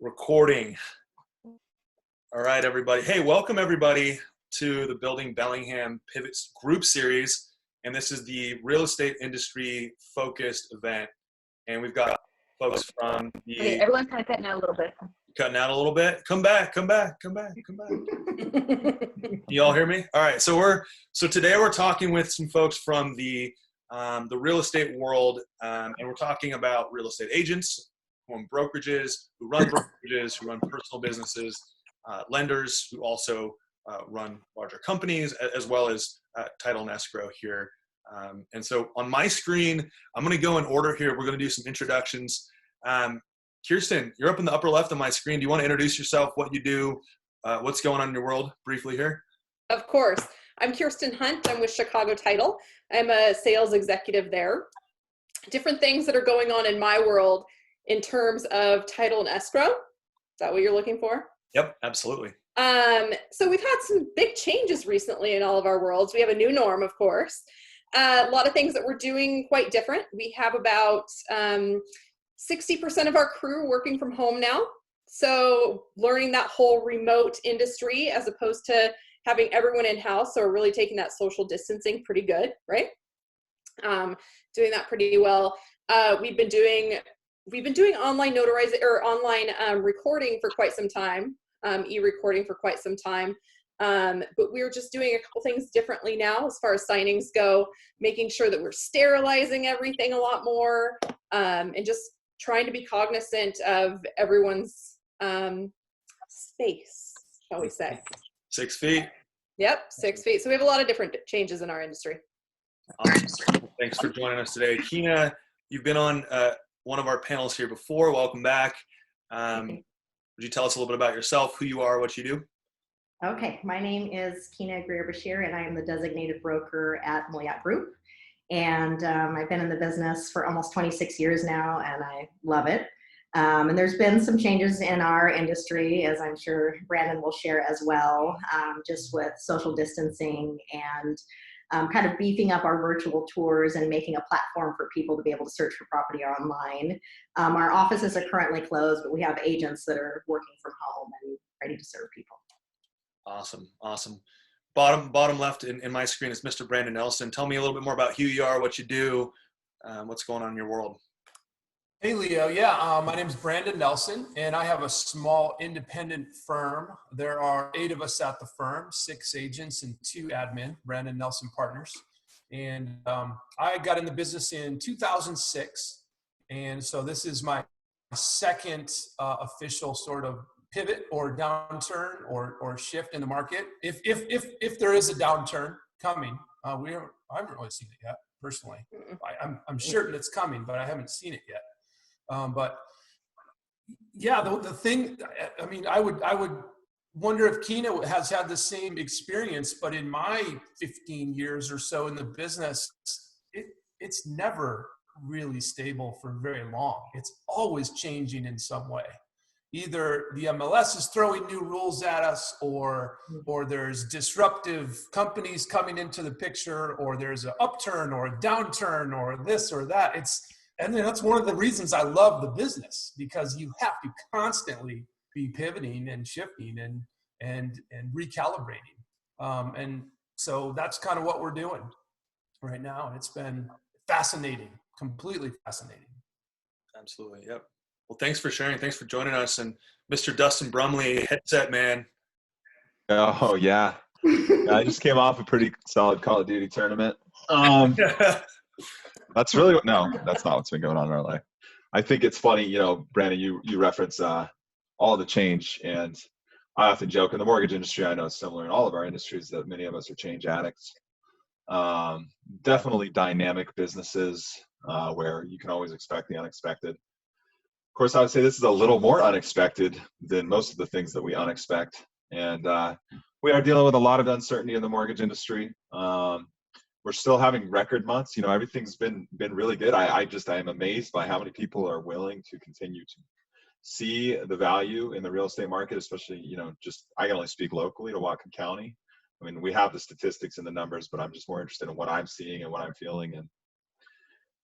Recording. All right, everybody. Hey, welcome everybody to the Building Bellingham Pivot group series. And this is the real estate industry focused event. And we've got folks from the... Okay, everyone's kind of cutting out a little bit. Cutting out a little bit? Come back. You all hear me? All right. So today we're talking with some folks from the real estate world. And we're talking about real estate agents, who own brokerages, who run brokerages, who run personal businesses, lenders who also run larger companies, as well as title and escrow here. And so on my screen, I'm going to go in order here. We're going to do some introductions. Kirstin, you're up in the upper left of my screen. Do you want to introduce yourself, what you do, what's going on in your world briefly here? Of course. I'm Kirstin Hunt. I'm with Chicago Title. I'm a sales executive there. Different things that are going on in my world in terms of title and escrow. Is that what you're looking for? Yep, absolutely. So we've had some big changes recently in all of our worlds. We have a new norm, of course. A lot of things that we're doing quite different. We have about 60% of our crew working from home now. So learning that whole remote industry as opposed to having everyone in-house. So we're really taking that social distancing pretty good, right? Doing that pretty well. We've been doing online notarizing or online recording for quite some time, e-recording for quite some time. But we're just doing a couple things differently now as far as signings go, making sure that we're sterilizing everything a lot more, and just trying to be cognizant of everyone's space, shall we say. 6 feet. Yep, 6 feet. So we have a lot of different changes in our industry. Awesome. Thanks for joining us today. Kina, you've been on one of our panels here before. Welcome back. Would you tell us a little bit about yourself, who you are, what you do? Okay, my name is GreerBashir, and I am the designated broker at Muljat Group. And I've been in the business for almost 26 years now, and I love it. And there's been some changes in our industry, as I'm sure Brandon will share as well, just with social distancing and kind of beefing up our virtual tours and making a platform for people to be able to search for property online. Our offices are currently closed, but we have agents that are working from home and ready to serve people. Awesome. Bottom left in my screen is Mr. Brandon Nelson. Tell me a little bit more about who you are, what you do, what's going on in your world. Hey, Leo. Yeah, my name is Brandon Nelson, and I have a small independent firm. There are 8 of us at the firm, 6 agents and 2 admin, Brandon Nelson Partners. And I got in the business in 2006, and so this is my second official sort of pivot or downturn or shift in the market. If there is a downturn coming, I haven't really seen it yet personally. I'm certain it's coming, but I haven't seen it yet. But yeah, the thing, I mean, I would wonder if Kina has had the same experience, but in my 15 years or so in the business, it's never really stable for very long. It's always changing in some way. Either the MLS is throwing new rules at us, or there's disruptive companies coming into the picture, or there's an upturn or a downturn or this or that. And then that's one of the reasons I love the business, because you have to constantly be pivoting and shifting and recalibrating. And so that's kind of what we're doing right now. And it's been fascinating, completely fascinating. Absolutely. Yep. Well, thanks for sharing. Thanks for joining us. And Mr. Dustin Bromley, headset man. Oh, yeah. I just came off a pretty solid Call of Duty tournament. That's really that's not what's been going on in our life. I think it's funny, Brandon, you reference all the change, and I often joke in the mortgage industry, I know it's similar in all of our industries, that many of us are change addicts. Definitely dynamic businesses where you can always expect the unexpected. Of course, I would say this is a little more unexpected than most of the ththings that we unexpect. And we are dealing with a lot of uncertainty in the mortgage industry. We're still having record months. Everything's been really good. I am amazed by how many people are willing to continue to see the value in the real estate market, especially, I can only speak locally to Whatcom County. I mean, we have the statistics and the numbers, but I'm just more interested in what I'm seeing and what I'm feeling. And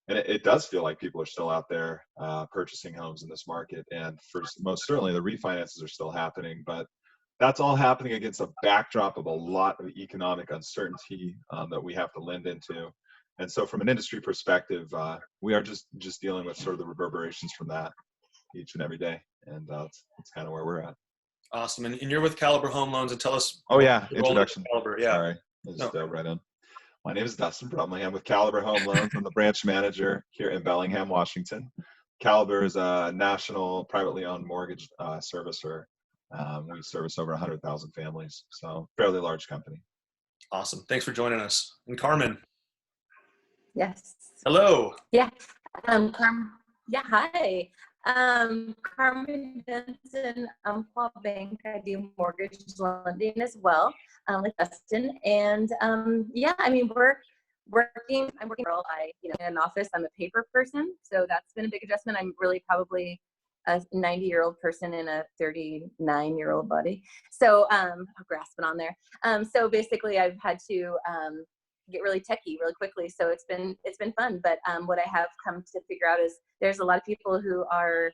And it does feel like people are still out there purchasing homes in this market. And for most certainly the refinances are still happening, but that's all happening against a backdrop of a lot of economic uncertainty that we have to lend into. And so from an industry perspective, we are just dealing with sort of the reverberations from that each and every day. And that's kind of where we're at. Awesome. And you're with Caliber Home Loans, and tell us. Oh yeah, introduction. Caliber, yeah. Sorry, I just dove right in. My name is Dustin Bromley. I'm with Caliber Home Loans. I'm the branch manager here in Bellingham, Washington. Caliber is a national privately owned mortgage servicer. We service over 100,000 families, so fairly large company. Awesome. Thanks for joining us. And Carmen. Yes. Hello. Yeah. Carmen. Yeah. Hi. Carmen Denson, Umpqua Bank. I do mortgage lending as well, like Dustin. And yeah, I mean, I'm working. In an office. I'm a paper person, so that's been a big adjustment. I'm really probably a 90-year-old person in a 39-year-old body. So I'm grasping on there. So basically, I've had to get really techie really quickly. So it's been fun. But what I have come to figure out is there's a lot of people who are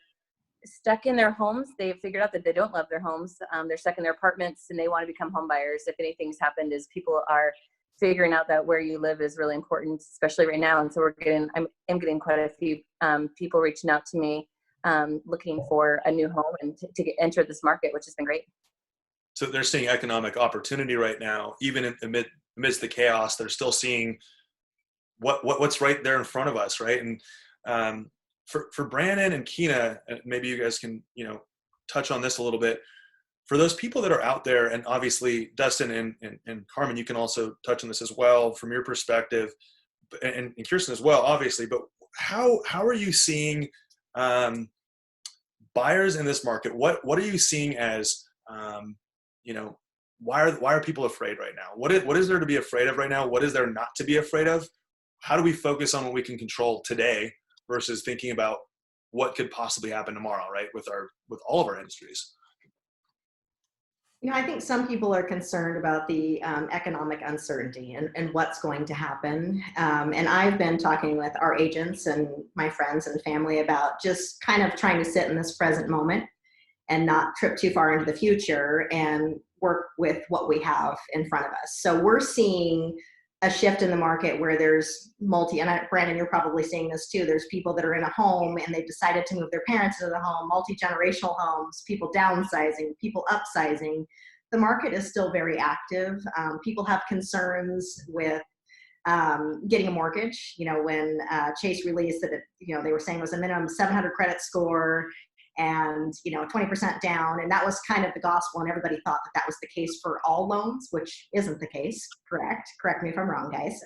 stuck in their homes. They've figured out that they don't love their homes. They're stuck in their apartments and they want to become home buyers. If anything's happened, is people are figuring out that where you live is really important, especially right now. And so I'm getting quite a few people reaching out to me, looking for a new home and to enter this market, which has been great. So they're seeing economic opportunity right now, even amidst the chaos. They're still seeing what's right there in front of us, right? And for Brandon and Keena, maybe you guys can touch on this a little bit. For those people that are out there, and obviously Dustin and Carmen, you can also touch on this as well from your perspective, and Kirstin as well, obviously. But how are you seeing buyers in this market? What are you seeing as why are people afraid right now? What is there to be afraid of right now? What is there not to be afraid of? How do we focus on what we can control today versus thinking about what could possibly happen tomorrow, right? With all of our industries. I think some people are concerned about the economic uncertainty and what's going to happen. And I've been talking with our agents and my friends and family about just kind of trying to sit in this present moment and not trip too far into the future and work with what we have in front of us. So we're seeing a shift in the market where there's and Brandon, you're probably seeing this too. There's people that are in a home and they've decided to move their parents into the home, multi-generational homes, people downsizing, people upsizing. The market is still very active. People have concerns with getting a mortgage. When Chase released that, they were saying it was a minimum 700 credit score and 20% down, and that was kind of the gospel, and everybody thought that was the case for all loans, which isn't the case. Correct me if I'm wrong, guys.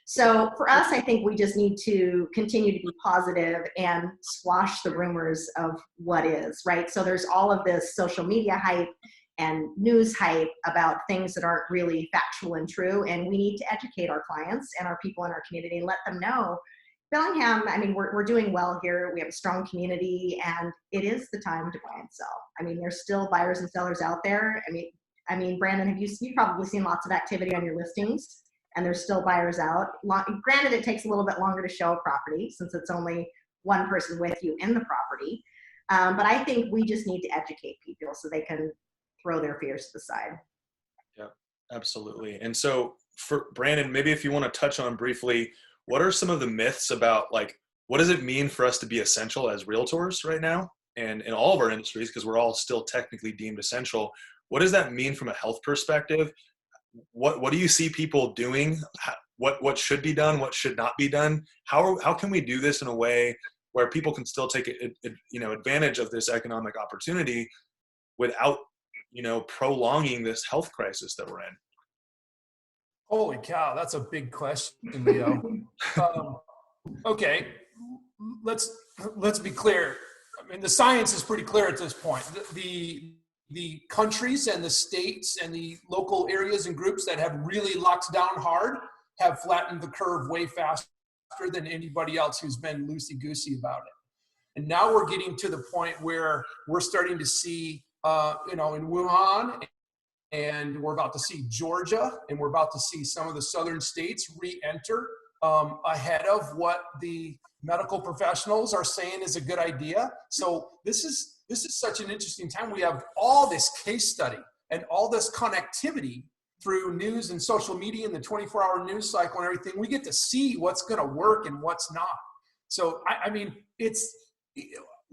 So for us, I think we just need to continue to be positive and squash the rumors of what is, right? So there's all of this social media hype and news hype about things that aren't really factual and true, and we need to educate our clients and our people in our community and let them know Bellingham, I mean, we're doing well here. We have a strong community, and it is the time to buy and sell. I mean, there's still buyers and sellers out there. I mean, Brandon, you've probably seen lots of activity on your listings, and there's still buyers out. Granted, it takes a little bit longer to show a property since it's only one person with you in the property. But I think we just need to educate people so they can throw their fears to the side. Yeah, absolutely. And so for Brandon, maybe if you want to touch on briefly, what are some of the myths about, like, what does it mean for us to be essential as realtors right now and in all of our industries, because we're all still technically deemed essential? What does that mean from a health perspective? What do you see people doing? What should be done? What should not be done? How can we do this in a way where people can still take advantage of this economic opportunity without prolonging this health crisis that we're in? Holy cow, that's a big question, Leo. Okay, let's be clear. I mean, the science is pretty clear at this point. The countries and the states and the local areas and groups that have really locked down hard have flattened the curve way faster than anybody else who's been loosey-goosey about it. And now we're getting to the point where we're starting to see, in Wuhan, and we're about to see Georgia, and we're about to see some of the southern states re-enter ahead of what the medical professionals are saying is a good idea. So this is such an interesting time. We have all this case study and all this connectivity through news and social media and the 24-hour news cycle and everything. We get to see what's going to work and what's not. So, I mean,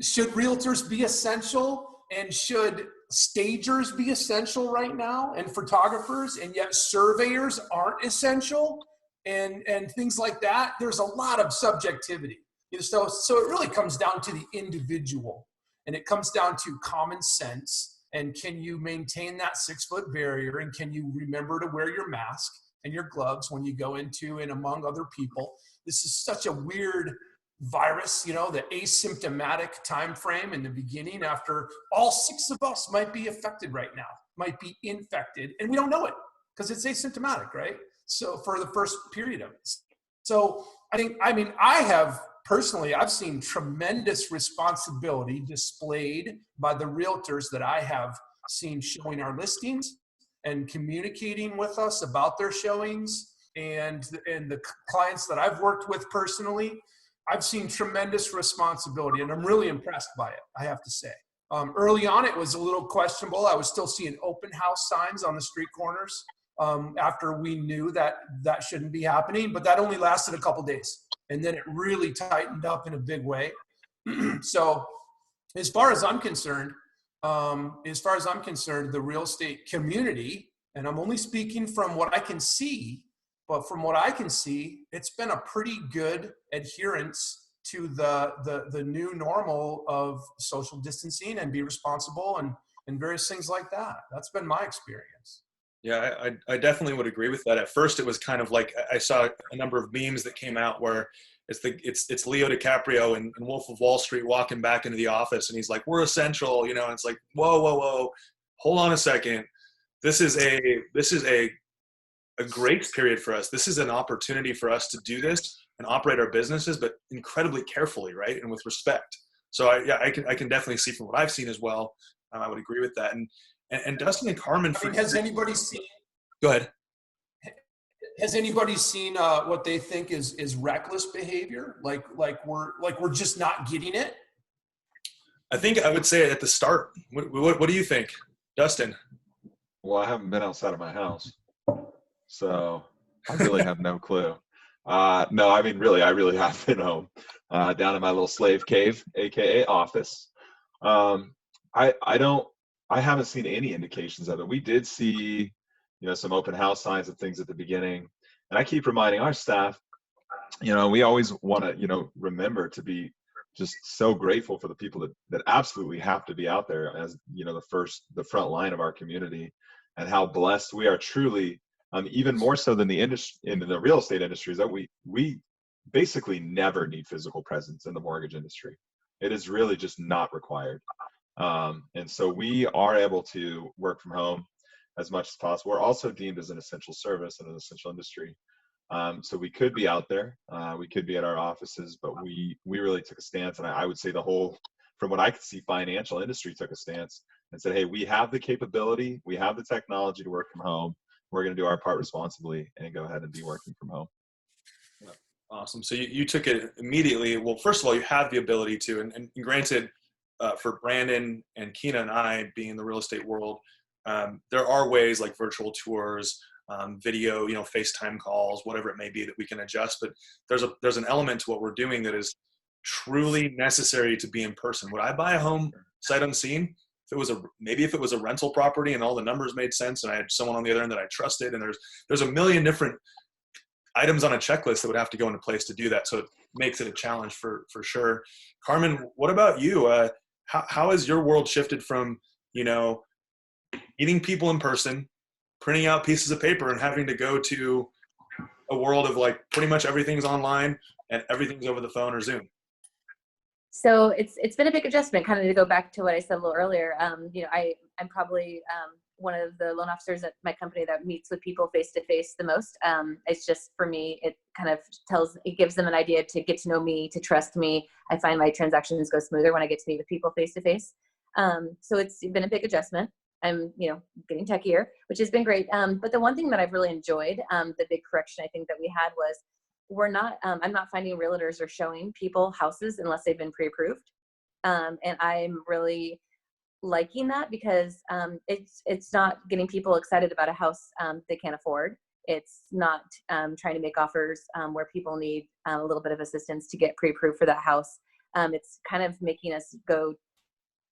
should realtors be essential, and should stagers be essential right now, and photographers, and yet surveyors aren't essential, and things like that? There's a lot of subjectivity. So it really comes down to the individual, and it comes down to common sense. And can you maintain that 6-foot barrier? And can you remember to wear your mask and your gloves when you go into and among other people? This is such a weird virus, the asymptomatic time frame in the beginning, after all 6 of us might be affected right now, might be infected, and we don't know it because it's asymptomatic, right? So for the first period of it. So I've seen tremendous responsibility displayed by the realtors that I have seen showing our listings and communicating with us about their showings, and the clients that I've worked with personally. I've seen tremendous responsibility, and I'm really impressed by it, I have to say. Early on, it was a little questionable. I was still seeing open house signs on the street corners after we knew that shouldn't be happening, but that only lasted a couple days. And then it really tightened up in a big way. So as far as I'm concerned, the real estate community, and I'm only speaking from what I can see, but from what I can see, it's been a pretty good adherence to the new normal of social distancing and be responsible and various things like that. That's been my experience. Yeah, I definitely would agree with that. At first, it was kind of like, I saw a number of memes that came out where it's Leo DiCaprio and Wolf of Wall Street walking back into the office, and he's like, "We're essential," and it's like, whoa, hold on a second. This is a grace period for us. This is an opportunity for us to do this and operate our businesses, but incredibly carefully, right, and with respect. So I can definitely see from what I've seen as well. I would agree with that. And Dustin and Carmen. Has anybody seen? Go ahead. Has anybody seen what they think is reckless behavior? Like we're just not getting it? I think I would say at the start. What do you think, Dustin? Well, I haven't been outside of my house, so I really have no clue. No, I mean, really, I really have been home, down in my little slave cave, aka office. I haven't seen any indications of it. We did see, some open house signs and things at the beginning. And I keep reminding our staff, we always want to, remember to be just so grateful for the people that absolutely have to be out there as, the front line of our community, and how blessed we are truly, even more so than the industry, in the real estate industry, is that we basically never need physical presence in the mortgage industry. It is really just not required. And so we are able to work from home as much as possible. We're also deemed as an essential service and an essential industry. So we could be out there, we could be at our offices, but we really took a stance. And I would say from what I could see, financial industry took a stance and said, hey, we have the capability, we have the technology to work from home. We're going to do our part responsibly and go ahead and be working from home. Awesome. So you took it immediately. Well, first of all, you have the ability to, and granted, for Brandon and Keena and I being in the real estate world, there are ways like virtual tours, video, FaceTime calls, whatever it may be, that we can adjust. But there's an element to what we're doing that is truly necessary to be in person. Would I buy a home sight unseen? If it was a rental property and all the numbers made sense and I had someone on the other end that I trusted, and there's a million different items on a checklist that would have to go into place to do that. So it makes it a challenge for sure. Carmen, what about you? How has your world shifted from, meeting people in person, printing out pieces of paper, and having to go to a world of like pretty much everything's online and everything's over the phone or Zoom? So it's been a big adjustment, kind of to go back to what I said a little earlier. I'm probably one of the loan officers at my company that meets with people face to face the most. It's just, for me, it kind of gives them an idea to get to know me, to trust me. I find my transactions go smoother when I get to meet with people face to face. So it's been a big adjustment. I'm, getting techier, which has been great. But the one thing that I've really enjoyed, the big correction I think that we had was we're not, I'm not finding realtors are showing people houses unless they've been pre-approved. And I'm really liking that because it's not getting people excited about a house they can't afford. It's not trying to make offers where people need a little bit of assistance to get pre-approved for that house. It's kind of making us go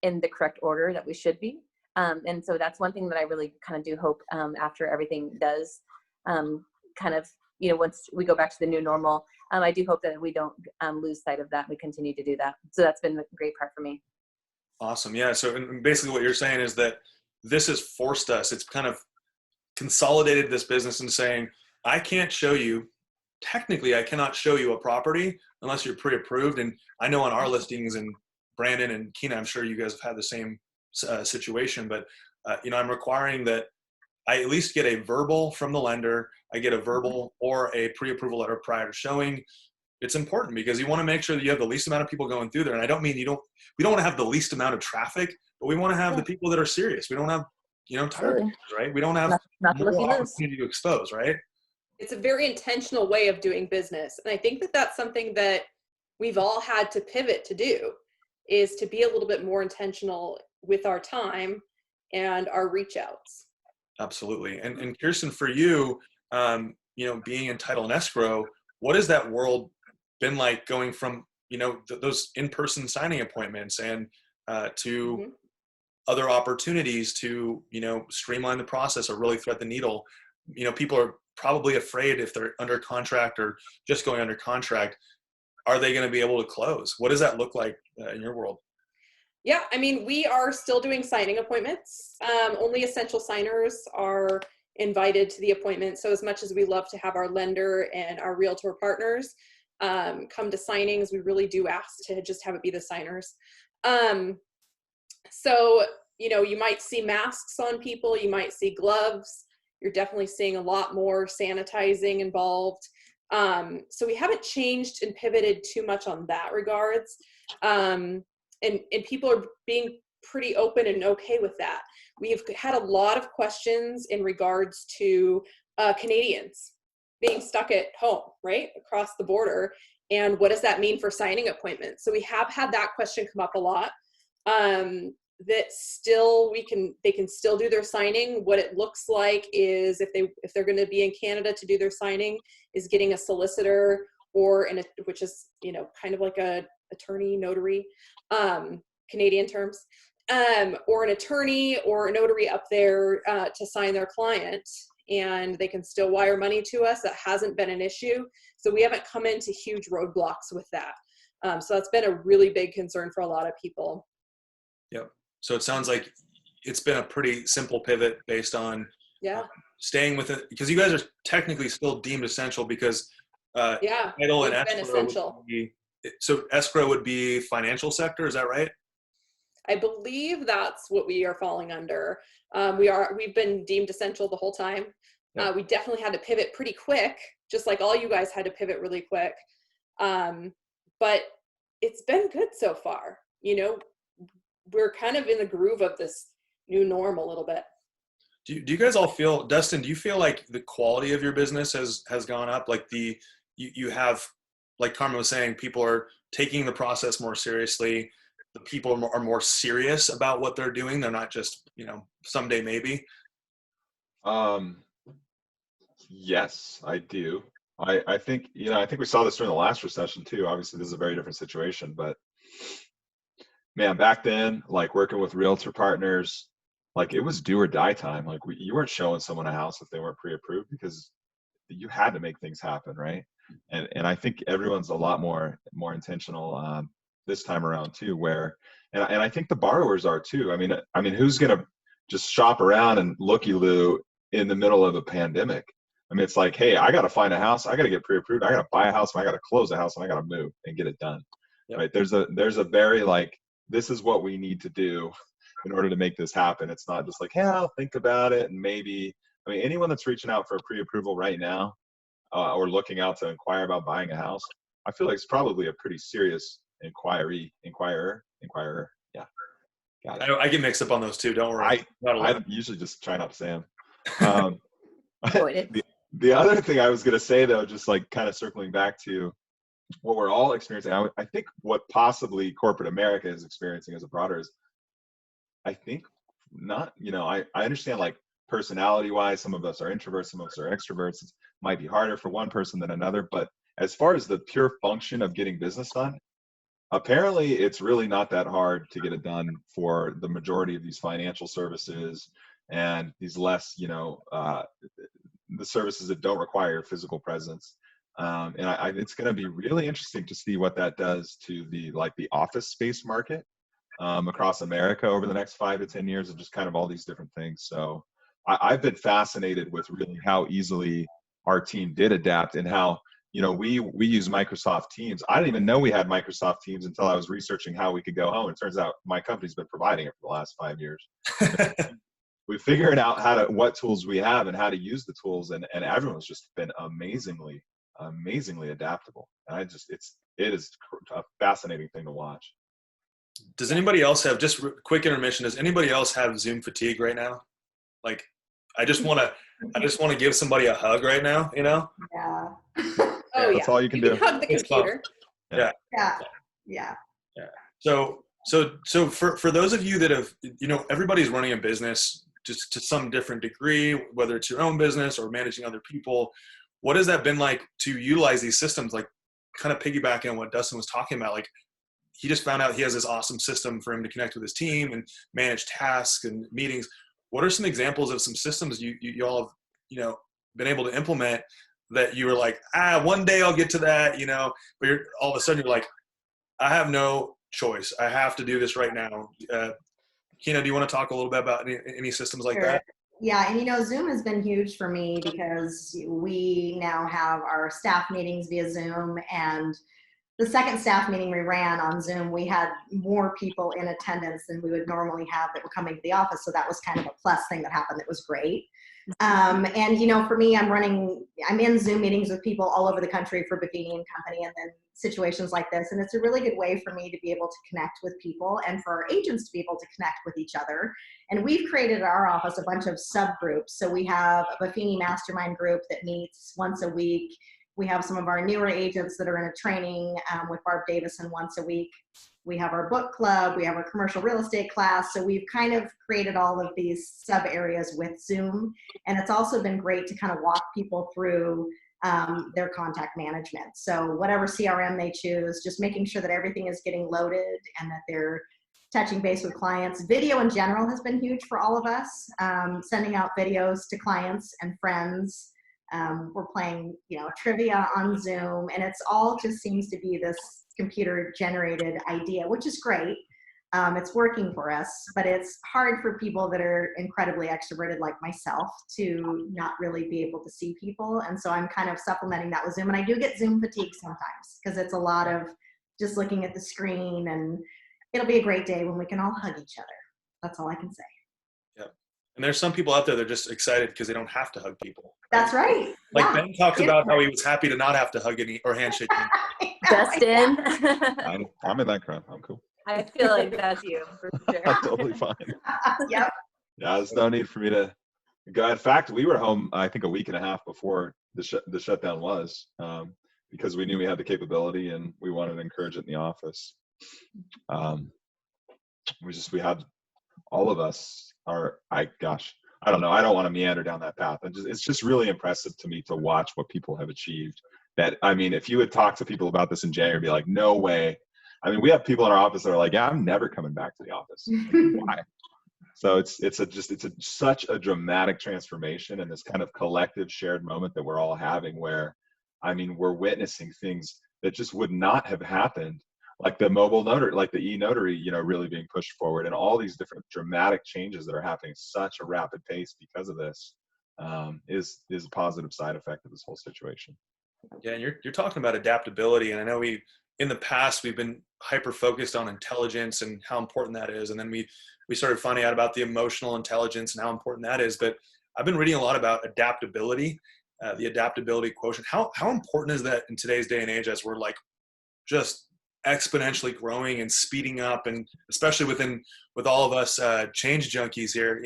in the correct order that we should be. And so that's one thing that I really kind of do hope after everything does kind of, once we go back to the new normal, I do hope that we don't lose sight of that. We continue to do that. So that's been a great part for me. Awesome. Yeah. So basically what you're saying is that this has forced us, it's kind of consolidated this business and saying, technically I cannot show you a property unless you're pre-approved. And I know on our listings, and Brandon and Keena, I'm sure you guys have had the same situation, but I'm requiring that I at least get a verbal from the lender. I get a verbal or a pre-approval letter prior to showing. It's important because you want to make sure that you have the least amount of people going through there. And I don't mean we don't want to have the least amount of traffic, but we want to have the people that are serious. We don't have, tired people, right? We don't have more opportunity to expose, right? It's a very intentional way of doing business. And I think that that's something that we've all had to pivot to do, is to be a little bit more intentional with our time and our reach outs. Absolutely. And Kirstin, for you, being in title and escrow, what has that world been like going from, those in-person signing appointments and to other opportunities to, streamline the process or really thread the needle? People are probably afraid if they're under contract or just going under contract, are they going to be able to close? What does that look like in your world? Yeah, I mean, we are still doing signing appointments. Only essential signers are invited to the appointment. So as much as we love to have our lender and our realtor partners come to signings, we really do ask to just have it be the signers. So, you might see masks on people, you might see gloves. You're definitely seeing a lot more sanitizing involved. So we haven't changed and pivoted too much on that regards. And people are being pretty open and okay with that. We've had a lot of questions in regards to Canadians being stuck at home, right, across the border. And what does that mean for signing appointments? So we have had that question come up a lot. That still they can still do their signing. What it looks like is if they're going to be in Canada to do their signing, is getting a solicitor or which is kind of like a attorney, notary, Canadian terms, or an attorney or a notary up there to sign their client, and they can still wire money to us. That hasn't been an issue. So we haven't come into huge roadblocks with that. So that's been a really big concern for a lot of people. Yep. So it sounds like it's been a pretty simple pivot based on staying with it, because you guys are technically still deemed essential because title and escrow so escrow would be financial sector. Is that right? I believe that's what we are falling under. We've been deemed essential the whole time. Yep. We definitely had to pivot pretty quick, just like all you guys had to pivot really quick. But it's been good so far. We're kind of in the groove of this new norm a little bit. Do you guys all feel, Dustin, do you feel like the quality of your business has gone up? Like you have, like Carmen was saying, people are taking the process more seriously. The people are more serious about what they're doing. They're not just, someday maybe. Yes, I do. I think we saw this during the last recession too. Obviously this is a very different situation, but man, back then, like working with realtor partners, like it was do or die time. Like you weren't showing someone a house if they weren't pre-approved because you had to make things happen, right? And I think everyone's a lot more intentional this time around too. And I think the borrowers are too. I mean, who's gonna just shop around and looky-loo in the middle of a pandemic? I mean, it's like, hey, I got to find a house, I got to get pre-approved, I got to buy a house, and I got to close a house, and I got to move and get it done. Yep. Right? There's a very like, this is what we need to do in order to make this happen. It's not just like, hey, I'll think about it and maybe. I mean, anyone that's reaching out for a pre-approval right now or looking out to inquire about buying a house, I feel like it's probably a pretty serious inquirer. Yeah, got it. I get mixed up on those two. Don't worry. I usually just try not to say them. The other thing I was going to say, though, just like kind of circling back to what we're all experiencing, I think what possibly corporate America is experiencing as a broader is, I think not, I understand like personality wise, some of us are introverts, some of us are extroverts. It might be harder for one person than another, but as far as the pure function of getting business done, apparently it's really not that hard to get it done for the majority of these financial services and these less, the services that don't require physical presence. And it's going to be really interesting to see what that does to the office space market across America over the next 5 to 10 years, of just kind of all these different things. So I've been fascinated with really how easily our team did adapt, and how, we use Microsoft Teams. I didn't even know we had Microsoft Teams until I was researching how we could go home. It turns out my company's been providing it for the last 5 years. We figured out what tools we have and how to use the tools, and everyone's just been amazingly adaptable. And it is a fascinating thing to watch. Does anybody else have, just quick intermission, does anybody else have Zoom fatigue right now? Like, I just want to give somebody a hug right now, Yeah. Oh, That's all you can do. Hug the computer. Yeah. So for those of you that have, everybody's running a business just to some different degree, whether it's your own business or managing other people. What has that been like to utilize these systems? Like, kind of piggybacking on what Dustin was talking about, like, he just found out he has this awesome system for him to connect with his team and manage tasks and meetings. What are some examples of some systems you all have, been able to implement that you were like, one day I'll get to that, but all of a sudden you're like, I have no choice. I have to do this right now. Kina, do you want to talk a little bit about any systems like that? Yeah, and Zoom has been huge for me because we now have our staff meetings via Zoom, and the second staff meeting we ran on Zoom, we had more people in attendance than we would normally have that were coming to the office. So that was kind of a plus thing that happened. That was great. And for me, I'm in Zoom meetings with people all over the country for Buffini and Company, and then situations like this. And it's a really good way for me to be able to connect with people and for our agents to be able to connect with each other. And we've created at our office a bunch of subgroups. So we have a Buffini mastermind group that meets once a week. We have some of our newer agents that are in a training with Barb Davison once a week. We have our book club. We have our commercial real estate class. So we've kind of created all of these sub areas with Zoom. And it's also been great to kind of walk people through their contact management. So whatever CRM they choose, just making sure that everything is getting loaded and that they're touching base with clients. Video in general has been huge for all of us, sending out videos to clients and friends. We're playing, trivia on Zoom, and it's all just seems to be this computer generated idea, which is great. It's working for us, but it's hard for people that are incredibly extroverted like myself to not really be able to see people. And so I'm kind of supplementing that with Zoom, and I do get Zoom fatigue sometimes because it's a lot of just looking at the screen, and it'll be a great day when we can all hug each other. That's all I can say. And there's some people out there that are just excited because they don't have to hug people. That's right. Like Ben talked about how he was happy to not have to hug any or handshake any. Dustin. I'm in that crowd. I'm cool. I feel like that's you for sure. I'm totally fine. Yep. Yeah, there's no need for me to go. In fact, we were home, I think, a week and a half before the shutdown was, because we knew we had the capability and we wanted to encourage it in the office. We had all of us I don't know. I don't want to meander down that path. It's just really impressive to me to watch what people have achieved. If you had talked to people about this in January, be like, no way. We have people in our office that are like, yeah, I'm never coming back to the office. Why? So it's such a dramatic transformation, and this kind of collective shared moment that we're all having where, we're witnessing things that just would not have happened, like the mobile notary, like the e-notary, really being pushed forward, and all these different dramatic changes that are happening at such a rapid pace because of this is a positive side effect of this whole situation. Yeah, and you're talking about adaptability, and I know in the past we've been hyper focused on intelligence and how important that is, and then we started finding out about the emotional intelligence and how important that is. But I've been reading a lot about adaptability, the adaptability quotient. How important is that in today's day and age, as we're like just exponentially growing and speeding up, and especially with all of us change junkies here,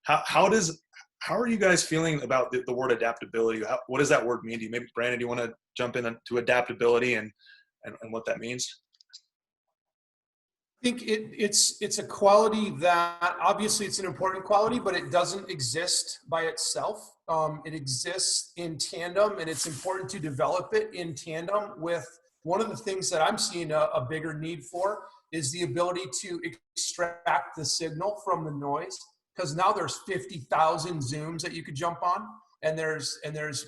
how does how are you guys feeling about the word adaptability? What does that word mean to you? Maybe Brandon, do you want to jump into adaptability and what that means? I think it's a quality that obviously it's an important quality, but it doesn't exist by itself. It exists in tandem, and it's important to develop it in tandem with one of the things that I'm seeing a bigger need for is the ability to extract the signal from the noise. Because now there's 50,000 Zooms that you could jump on, and there's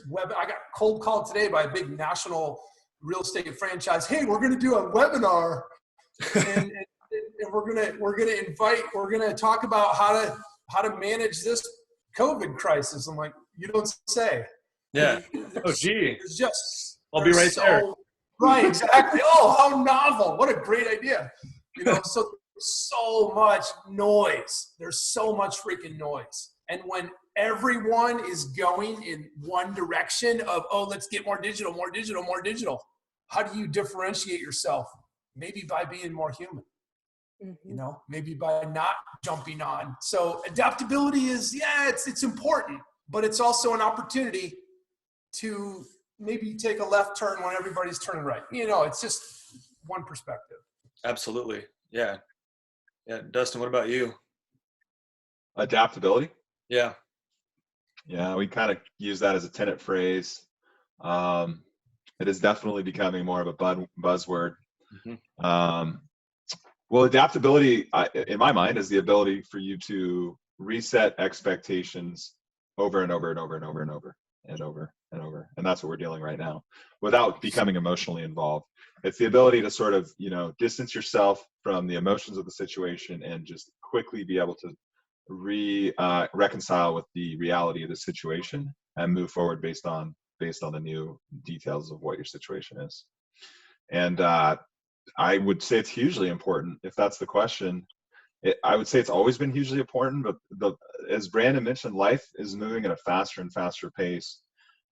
web. I got cold called today by a big national real estate franchise. Hey, we're going to do a webinar, and we're gonna talk about how to manage this COVID crisis. I'm like, you don't say. Yeah. Oh, gee. It's just. I'll be right there. Right. Exactly. Oh, how novel! What a great idea. So much noise. There's so much freaking noise. And when everyone is going in one direction of, oh, let's get more digital, how do you differentiate yourself? Maybe by being more human, maybe by not jumping on. So adaptability is, it's important, but it's also an opportunity to maybe take a left turn when everybody's turning right. It's just one perspective. Absolutely. Yeah. Yeah. Dustin, what about you? Adaptability? Yeah. Yeah, we kind of use that as a tenet phrase. It is definitely becoming more of a buzzword. Mm-hmm. Well, adaptability, in my mind, is the ability for you to reset expectations over and over and over and over and over and over and over. And that's what we're dealing right now without becoming emotionally involved. It's the ability to sort of, distance yourself from the emotions of the situation and just quickly be able to reconcile with the reality of the situation and move forward based on the new details of what your situation is. And I would say it's hugely important. If that's the question, I would say it's always been hugely important, but as Brandon mentioned, life is moving at a faster and faster pace.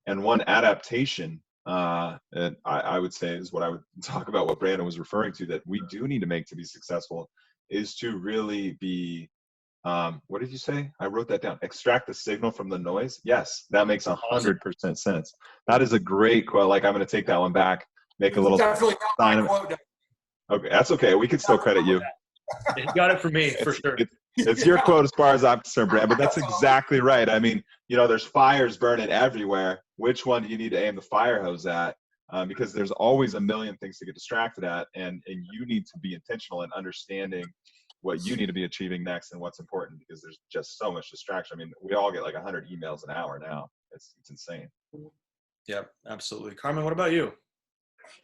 And one adaptation, and I would say is what I would talk about what Brandon was referring to, that we do need to make to be successful is to really be, what did you say? I wrote that down. Extract the signal from the noise. Yes, that makes 100% sense. That is a great quote. Like, I'm going to take that one back, make a little definitely not my quote. Okay, that's okay. We can still credit you. You got it from me, for sure. It's your quote as far as I'm concerned, Brad, but that's exactly right. I mean, there's fires burning everywhere. Which one do you need to aim the fire hose at? Because there's always a million things to get distracted at, and you need to be intentional in understanding what you need to be achieving next and what's important, because there's just so much distraction. I mean, we all get like 100 emails an hour now. It's insane. Yeah, absolutely. Carmen, what about you?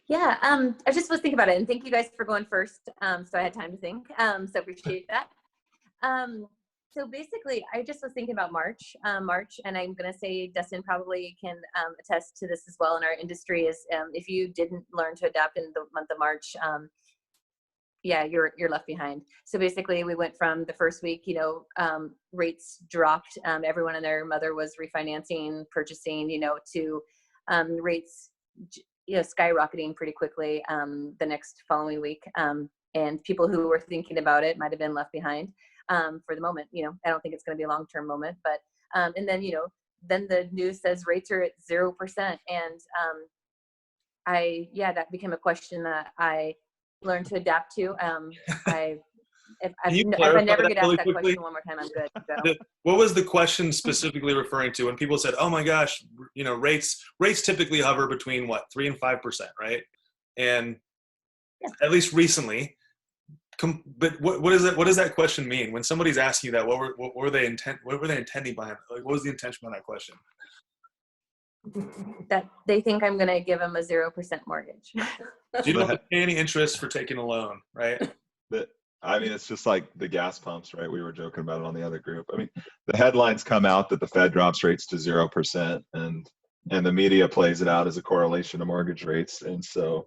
Yeah, I just was thinking about it, and thank you guys for going first. So I had time to think. So appreciate that. So basically, I just was thinking about March, and I'm going to say Dustin probably can attest to this as well in our industry. Is if you didn't learn to adapt in the month of March, you're left behind. So basically, we went from the first week, rates dropped. Everyone and their mother was refinancing, purchasing, to rates skyrocketing pretty quickly the next following week, and people who were thinking about it might have been left behind for the moment. I don't think it's going to be a long-term moment, but and then then the news says rates are at 0%, and that became a question that I learned to adapt to. If I never get asked that question one more time, I'm good to go. What was the question specifically referring to when people said, "Oh my gosh, rates typically hover between 3 and 5%, right?" And at least recently, but what does that question mean when somebody's asking you that? What were they intending behind? Like, what was the intention behind that question? That they think I'm going to give them a 0% mortgage. You don't have to pay any interest for taking a loan, right? I mean, it's just like the gas pumps, right? We were joking about it on the other group. I mean, the headlines come out that the Fed drops rates to 0%, and the media plays it out as a correlation to mortgage rates. And so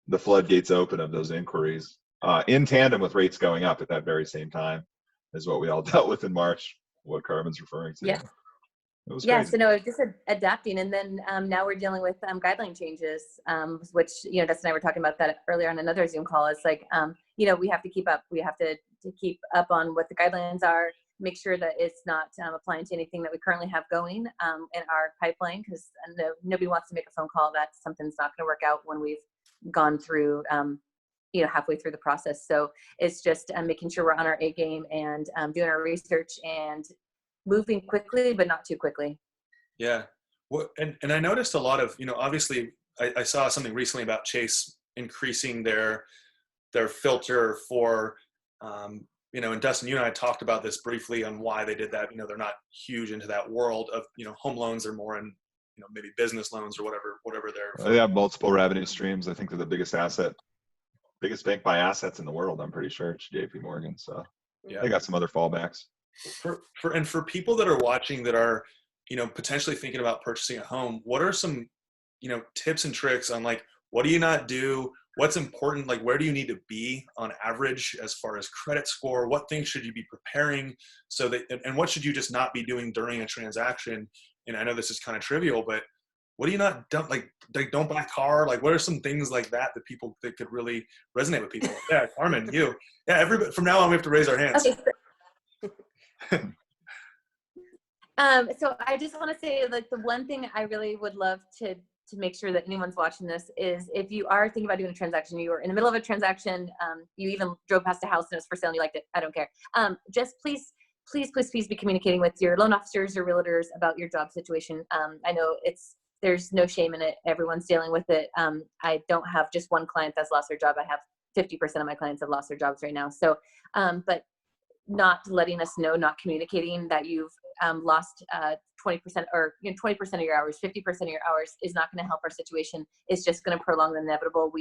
the floodgates open of those inquiries in tandem with rates going up at that very same time is what we all dealt with in March, what Carmen's referring to. Yeah. It was yeah, crazy. so no, just adapting. And then now we're dealing with guideline changes, which, Dustin and I were talking about that earlier on another Zoom call. It's like, we have to keep up. We have to keep up on what the guidelines are. make sure that it's not applying to anything that we currently have going in our pipeline, because nobody wants to make a phone call that something's not going to work out when we've gone through, halfway through the process. So it's just making sure we're on our A game and doing our research and moving quickly, but not too quickly. Yeah. Well, and I noticed a lot of, obviously I saw something recently about Chase increasing their filter for, and Dustin, you and I talked about this briefly on why they did that. They're not huge into that world of, home loans are more in, maybe business loans or whatever they're. They have multiple revenue streams. I think they're the biggest bank by assets in the world. I'm pretty sure it's JP Morgan. So yeah, they got some other fallbacks. For people that are watching that are, potentially thinking about purchasing a home, what are some, tips and tricks on like, what do you not do? What's important? Like, where do you need to be on average as far as credit score? What things should you be preparing so that, and what should you just not be doing during a transaction? And I know this is kind of trivial, but what do you not don't like don't buy a car? Like, what are some things like that that could really resonate with people? Yeah. Carmen, you, yeah, everybody from now on, we have to raise our hands. Okay. So I just want to say, like, the one thing I really would love to make sure that anyone's watching this is, if you are thinking about doing a transaction, you are in the middle of a transaction, you even drove past a house and it was for sale and you liked it, I don't care. Just please be communicating with your loan officers or realtors about your job situation. I know there's no shame in it. Everyone's dealing with it. I don't have just one client that's lost their job. I have 50% of my clients have lost their jobs right now. So, but not letting us know, not communicating that you've lost 20% or 20% of your hours, 50% of your hours is not going to help our situation. It's just going to prolong the inevitable.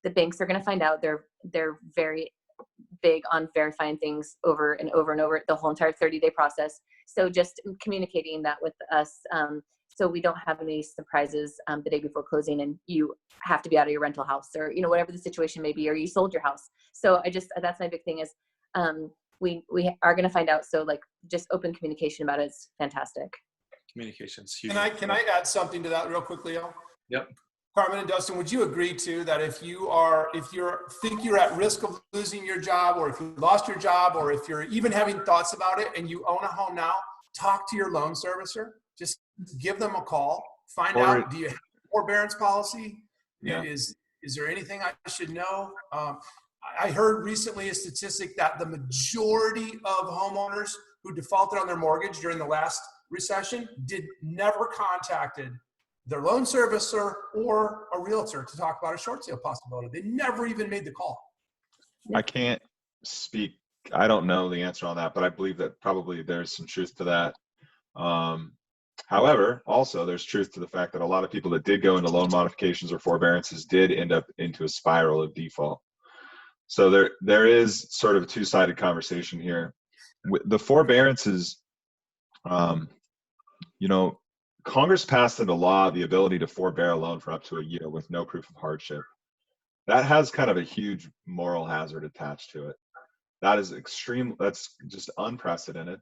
The banks are going to find out. They're very big on verifying things over and over and over the whole entire 30-day process. So just communicating that with us, so we don't have any surprises the day before closing and you have to be out of your rental house, or whatever the situation may be, or you sold your house. So that's my big thing is we are going to find out. So like, just open communication about it is fantastic. Communication's huge. Can I add something to that real quickly, Leo? Yep. Carmen and Dustin, would you agree too that if you think you're at risk of losing your job, or if you lost your job, or if you're even having thoughts about it and you own a home now, talk to your loan servicer. Just give them a call. Find out, do you have a forbearance policy? Yeah. Is there anything I should know? I heard recently a statistic that the majority of homeowners who defaulted on their mortgage during the last recession never contacted their loan servicer or a realtor to talk about a short sale possibility. They never even made the call. I can't speak. I don't know the answer on that, but I believe that probably there's some truth to that. However, also there's truth to the fact that a lot of people that did go into loan modifications or forbearances did end up into a spiral of default. So there is sort of a two-sided conversation here. The forbearances, Congress passed into law the ability to forbear a loan for up to a year with no proof of hardship. That has kind of a huge moral hazard attached to it. That is that's just unprecedented.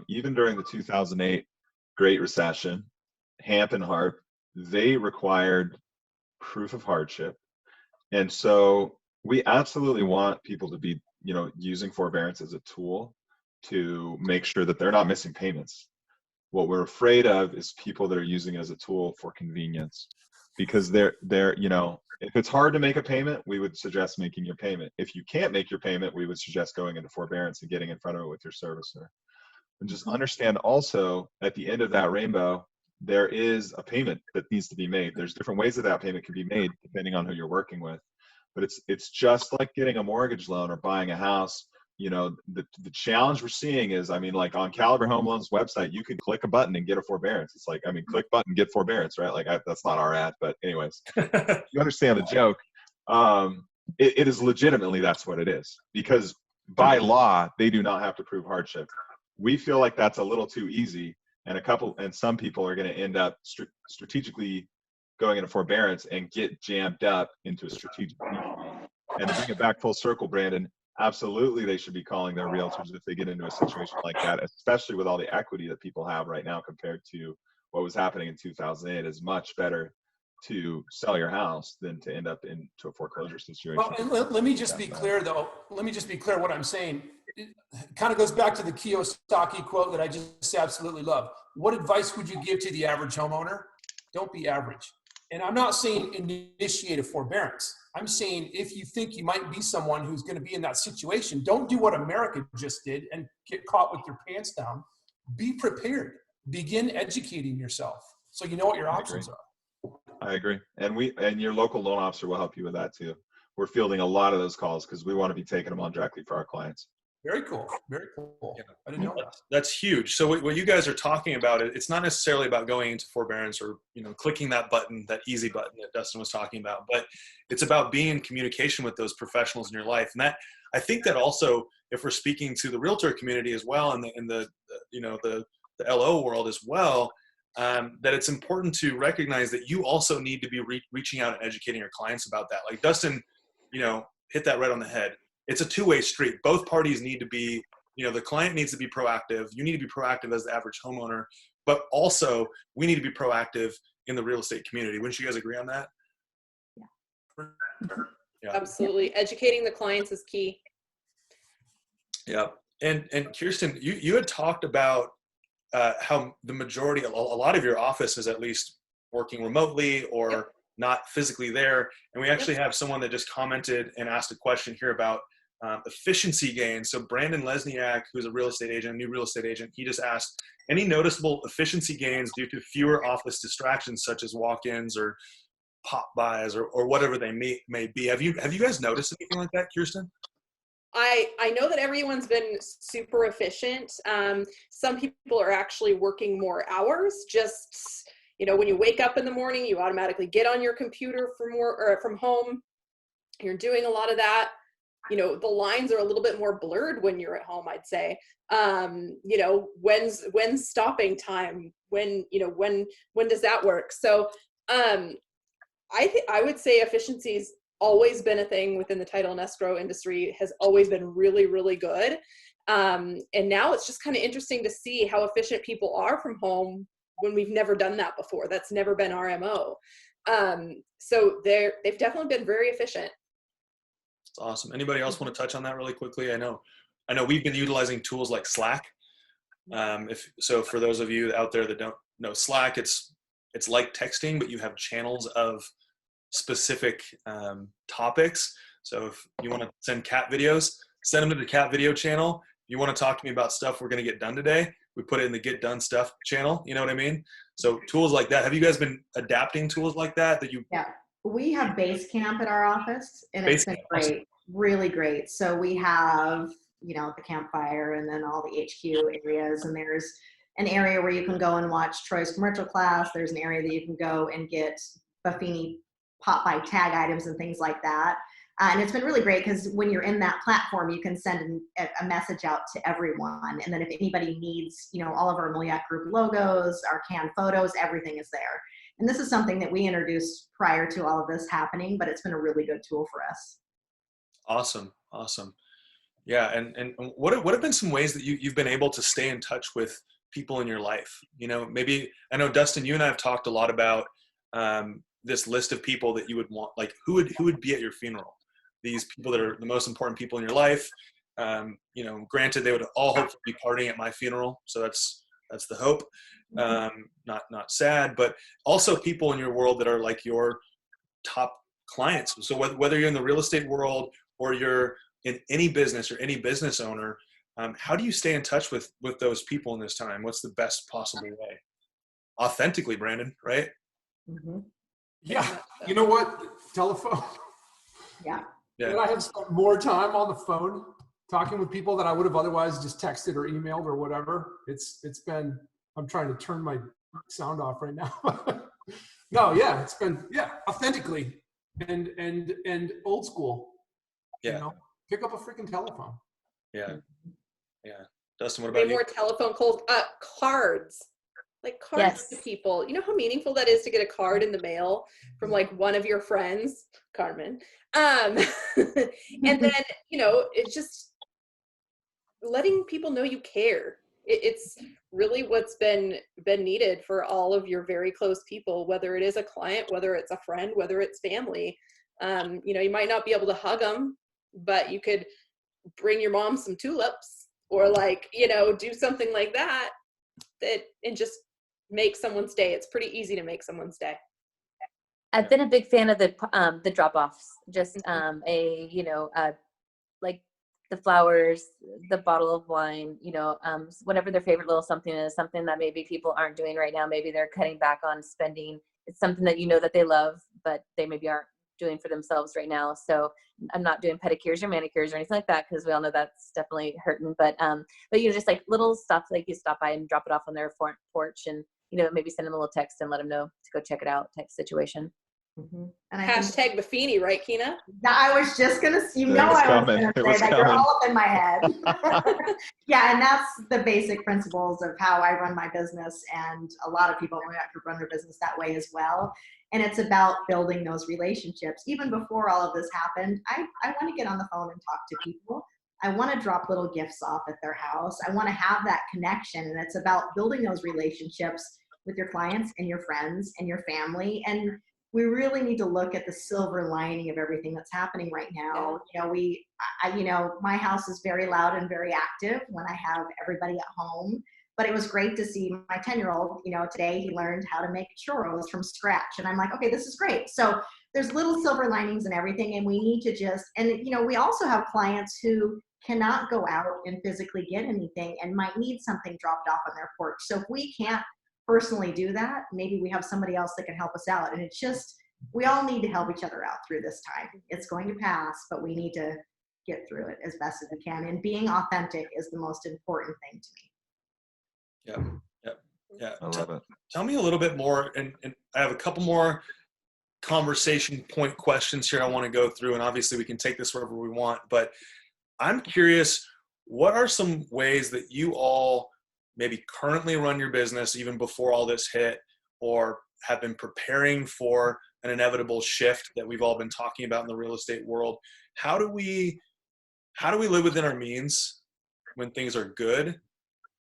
Even during the 2008 Great Recession, Hamp and Harp, they required proof of hardship. And so we absolutely want people to be, using forbearance as a tool to make sure that they're not missing payments. What we're afraid of is people that are using it as a tool for convenience, because they're if it's hard to make a payment, we would suggest making your payment. If you can't make your payment, we would suggest going into forbearance and getting in front of it with your servicer. And just understand also, at the end of that rainbow, there is a payment that needs to be made. There's different ways that payment can be made depending on who you're working with. But it's just like getting a mortgage loan or buying a house. The challenge we're seeing is, like on Caliber Home Loans website, you can click a button and get a forbearance. It's like, click button, get forbearance, right? Like that's not our ad, but anyways, you understand the joke. It is legitimately, that's what it is, because by law, they do not have to prove hardship. We feel like that's a little too easy, and some people are going to end up strategically going into forbearance and get jammed up into a strategic default. And to bring it back full circle, Brandon, absolutely they should be calling their realtors if they get into a situation like that, especially with all the equity that people have right now compared to what was happening in 2008. It's much better to sell your house than to end up into a foreclosure situation. Well, and let me just be clear, though. Let me just be clear what I'm saying. it kind of goes back to the Kiyosaki quote that I just absolutely love. What advice would you give to the average homeowner? Don't be average. And I'm not saying initiate a forbearance. I'm saying if you think you might be someone who's going to be in that situation, don't do what America just did and get caught with your pants down. Be prepared. Begin educating yourself so you know what your options are. I agree. And your local loan officer will help you with that too. We're fielding a lot of those calls because we want to be taking them on directly for our clients. Very cool. Very cool. Yeah. I didn't know that. That's huge. So what you guys are talking about, it's not necessarily about going into forbearance or, clicking that button, that easy button that Dustin was talking about, but it's about being in communication with those professionals in your life. And that, I think that also, if we're speaking to the realtor community as well, and the LO world as well, that it's important to recognize that you also need to be reaching out and educating your clients about that. Like Dustin, hit that right on the head. It's a two-way street. Both parties need to be, the client needs to be proactive. You need to be proactive as the average homeowner, but also we need to be proactive in the real estate community. Wouldn't you guys agree on that? Yeah. Absolutely. Educating the clients is key. Yeah. And Kirstin, you had talked about how the majority, a lot of your office is at least working remotely or not physically there. And we actually have someone that just commented and asked a question here about efficiency gains. So Brandon Lesniak, who's a real estate agent, a new real estate agent, he just asked, any noticeable efficiency gains due to fewer office distractions such as walk-ins or pop buys or whatever they may be? Have you guys noticed anything like that, Kirstin? I know that everyone's been super efficient. Some people are actually working more hours. Just, when you wake up in the morning, you automatically get on your computer from home. You're doing a lot of that. The lines are a little bit more blurred when you're at home, I'd say. When's stopping time? When does that work? So I would say efficiency's always been a thing within the title and escrow industry, has always been really, really good. And now it's just kind of interesting to see how efficient people are from home when we've never done that before. That's never been our MO. So they've definitely been very efficient. That's awesome. Anybody else want to touch on that really quickly? I know we've been utilizing tools like Slack. So for those of you out there that don't know Slack, it's like texting, but you have channels of specific topics. So if you want to send cat videos, send them to the cat video channel. If you want to talk to me about stuff we're going to get done today, we put it in the get done stuff channel. You know what I mean? So tools like that. Have you guys been adapting tools like that you? Yeah, we have Basecamp at our office, and it's been great, really great. So we have, the campfire and then all the HQ areas, and there's an area where you can go and watch Troy's commercial class. There's an area that you can go and get Buffini pop by tag items and things like that. And it's been really great because when you're in that platform, you can send a message out to everyone. And then if anybody needs, all of our Muljat Group logos, our canned photos, everything is there. And this is something that we introduced prior to all of this happening, but it's been a really good tool for us. Awesome. Yeah. And what have been some ways that you've been able to stay in touch with people in your life? Maybe, I know Dustin, you and I have talked a lot about this list of people that you would want, like who would be at your funeral? These people that are the most important people in your life. Granted, they would all hopefully be partying at my funeral, so that's the hope. Not sad, but also people in your world that are like your top clients. So whether you're in the real estate world or you're in any business or any business owner, how do you stay in touch with those people in this time? What's the best possible way? Authentically, Brandon, right? Mm-hmm. Yeah. You know what? Telephone. Yeah. And I have spent more time on the phone talking with people that I would have otherwise just texted or emailed or whatever. It's been, I'm trying to turn my sound off right now. No, yeah, it's been, authentically and old school. Yeah. Pick up a freaking telephone. Yeah. Dustin, what about you? More telephone calls, cards. Like cards to people. You know how meaningful that is to get a card in the mail from like one of your friends, Carmen. And then, it's just letting people know you care. It's really what's been needed for all of your very close people, whether it is a client, whether it's a friend, whether it's family. You might not be able to hug them, but you could bring your mom some tulips, or like, you know, do something like that, and just make someone's day. It's pretty easy to make someone's day. I've been a big fan of the drop-offs, just like the flowers, the bottle of wine, whatever their favorite little something is, something that maybe people aren't doing right now. Maybe they're cutting back on spending. It's something that that they love, but they maybe aren't doing for themselves right now. So I'm not doing pedicures or manicures or anything like that, because we all know that's definitely hurting. But just like little stuff, like you stop by and drop it off on their front porch, and maybe send them a little text and let them know to go check it out type situation. Mm-hmm. And Hashtag Buffini, right, Kina? I was just gonna, I was gonna say that. You're all up in my head. Yeah, and that's the basic principles of how I run my business, and a lot of people have to run their business that way as well. And it's about building those relationships. Even before all of this happened, I want to get on the phone and talk to people. I want to drop little gifts off at their house. I want to have that connection, and it's about building those relationships with your clients and your friends and your family. And we really need to look at the silver lining of everything that's happening right now. My house is very loud and very active when I have everybody at home, but it was great to see my 10-year-old, today he learned how to make churros from scratch. And I'm like, okay, this is great. So there's little silver linings and everything. And we need to we also have clients who cannot go out and physically get anything and might need something dropped off on their porch. So if we can't personally do that, maybe we have somebody else that can help us out. And it's just, we all need to help each other out through this time. It's going to pass, but we need to get through it as best as we can. And being authentic is the most important thing to me. Yeah. I love it. Tell me a little bit more, and I have a couple more conversation point questions here I want to go through, and obviously we can take this wherever we want, but I'm curious, what are some ways that you all maybe currently run your business even before all this hit, or have been preparing for an inevitable shift that we've all been talking about in the real estate world? How do we live within our means when things are good?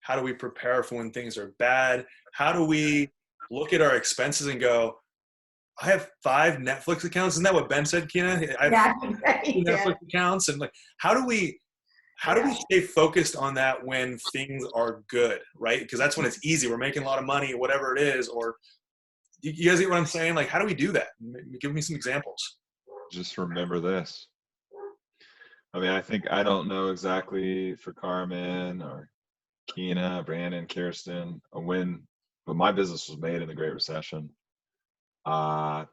How do we prepare for when things are bad? How do we look at our expenses and go, I have 5 Netflix accounts. Isn't that what Ben said, Kina? I have 2 Netflix accounts. And how do we stay focused on that when things are good, right? Because that's when it's easy. We're making a lot of money, whatever it is. Or you guys get what I'm saying? Like, how do we do that? Give me some examples. Just remember this. I mean, I don't know exactly for Carmen or Kina, Brandon, Kirstin, but my business was made in the Great Recession. I've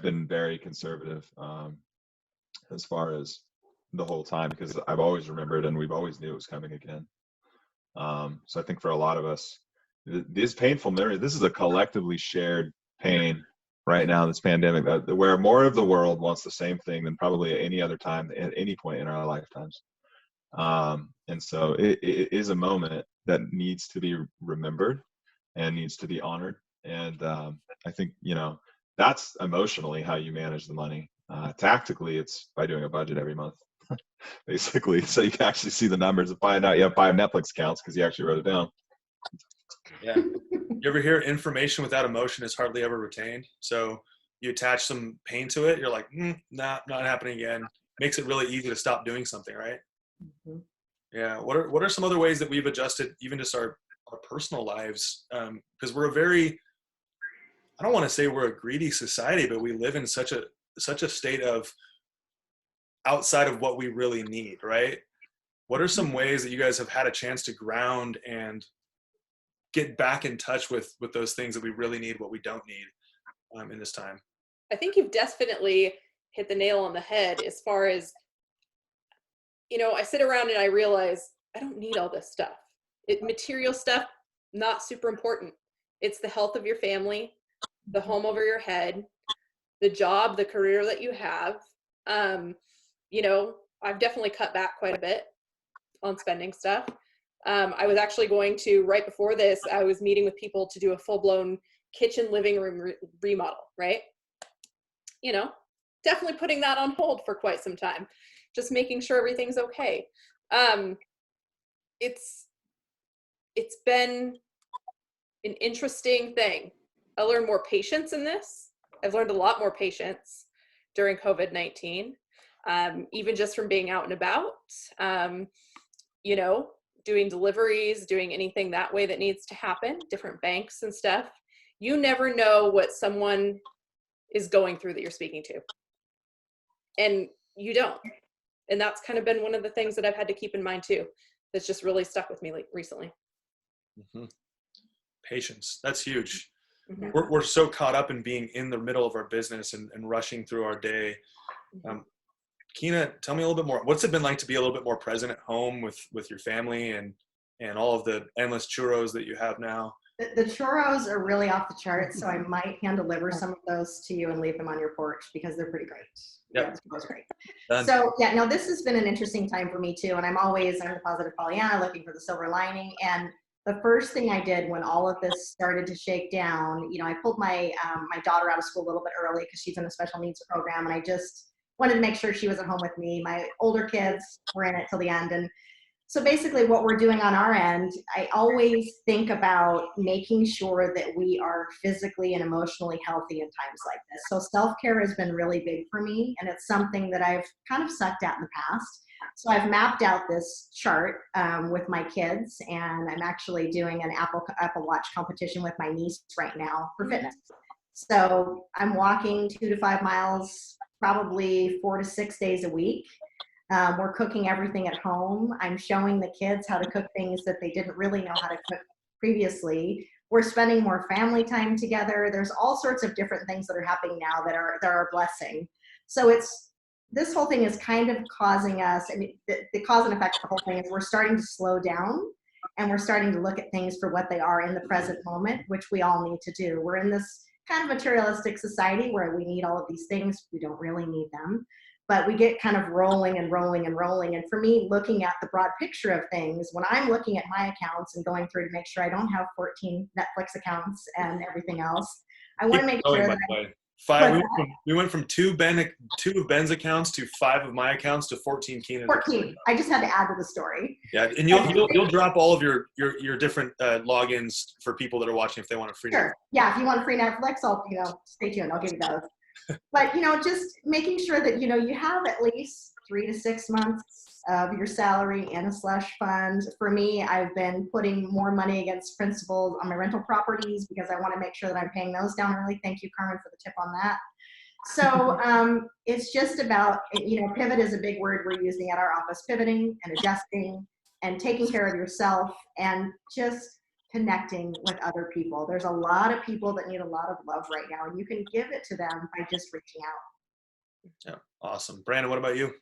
been very conservative as far as the whole time, because I've always remembered, and we've always knew it was coming again. So I think for a lot of us, this painful memory, this is a collectively shared pain right now, this pandemic, where more of the world wants the same thing than probably at any other time, at any point in our lifetimes. And so it is a moment that needs to be remembered and needs to be honored. And I think, that's emotionally how you manage the money. Tactically, it's by doing a budget every month, basically. So you can actually see the numbers and find out you have 5 Netflix accounts because you actually wrote it down. Yeah. You ever hear information without emotion is hardly ever retained? So you attach some pain to it. You're like, not happening again. Makes it really easy to stop doing something, right? Mm-hmm. Yeah. What are some other ways that we've adjusted even just our personal lives? Because we're I don't want to say we're a greedy society, but we live in such a state of outside of what we really need, right? What are some ways that you guys have had a chance to ground and get back in touch with those things that we really need, what we don't need in this time? I think you've definitely hit the nail on the head as far as, I sit around and I realize I don't need all this stuff. Material stuff, not super important. It's the health of your family, the home over your head, the job, the career that you have. I've definitely cut back quite a bit on spending stuff. I was actually going to, right before this, I was meeting with people to do a full-blown kitchen living room remodel, right? Definitely putting that on hold for quite some time, just making sure everything's okay. It's been an interesting thing. I learned more patience in this. I've learned a lot more patience during COVID-19. even just from being out and about, you know, doing deliveries, doing anything that way that needs to happen, different banks and stuff. You never know what someone is going through that you're speaking to. And you don't. And that's kind of been one of the things that I've had to keep in mind too. That's just really stuck with me recently. Mm-hmm. Patience. That's huge. Mm-hmm. We're so caught up in being in the middle of our business and rushing through our day. Kina, tell me a little bit more. What's it been like to be a little bit more present at home with your family and all of the endless churros that you have now? The churros are really off the charts, so I might hand deliver some of those to you and leave them on your porch because they're pretty great. Yep. Yeah, it was great. Done. So yeah, no, this has been an interesting time for me too, and I'm the positive Pollyanna, looking for the silver lining. And the first thing I did when all of this started to shake down, you know, I pulled my my daughter out of school a little bit early because she's in a special needs program, and I just wanted to make sure she was at home with me. My older kids were in it till the end. And so basically what we're doing on our end, I always think about making sure that we are physically and emotionally healthy in times like this. So self-care has been really big for me, and it's something that I've kind of sucked at in the past. So I've mapped out this chart with my kids, and I'm actually doing an Apple Watch competition with my niece right now for fitness. So I'm walking 2 to 5 miles, probably 4 to 6 days a week. We're cooking everything at home. I'm showing the kids how to cook things that they didn't really know how to cook previously. We're spending more family time together. There's all sorts of different things that are happening now that are a blessing. So this whole thing is kind of causing us, I mean, the cause and effect of the whole thing is we're starting to slow down, and we're starting to look at things for what they are in the present moment, which we all need to do. We're in this kind of materialistic society where we need all of these things. We don't really need them, but we get kind of rolling and rolling and rolling. And for me, looking at the broad picture of things, when I'm looking at my accounts and going through to make sure I don't have 14 Netflix accounts and everything else, I want to make sure that we went from two of Ben's accounts to 5 of my accounts to 14 Kina's. 14. I just had to add to the story. Yeah, and you'll drop all of your different logins for people that are watching if they want a free. Sure. Yeah, if you want a free Netflix, I'll stay tuned. I'll give you those. But just making sure that you have at least 3 to 6 months of your salary in a slush fund. For me, I've been putting more money against principal on my rental properties because I want to make sure that I'm paying those down early. Thank you, Carmen, for the tip on that. So it's just about, pivot is a big word we're using at our office, pivoting and adjusting and taking care of yourself and just connecting with other people. There's a lot of people that need a lot of love right now, and you can give it to them by just reaching out. Yeah, awesome. Brandon, what about you?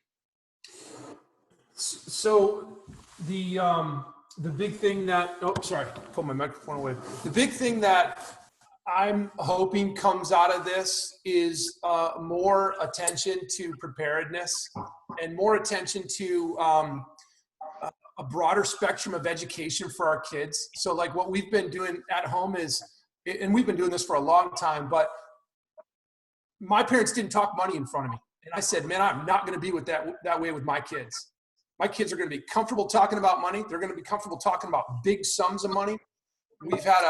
So the big thing that, pull my microphone away. The big thing that I'm hoping comes out of this is more attention to preparedness and more attention to a broader spectrum of education for our kids. So like what we've been doing at home is, and we've been doing this for a long time, but my parents didn't talk money in front of me. And I said, man, I'm not going to be that way with my kids. My kids are going to be comfortable talking about money. They're going to be comfortable talking about big sums of money. We've had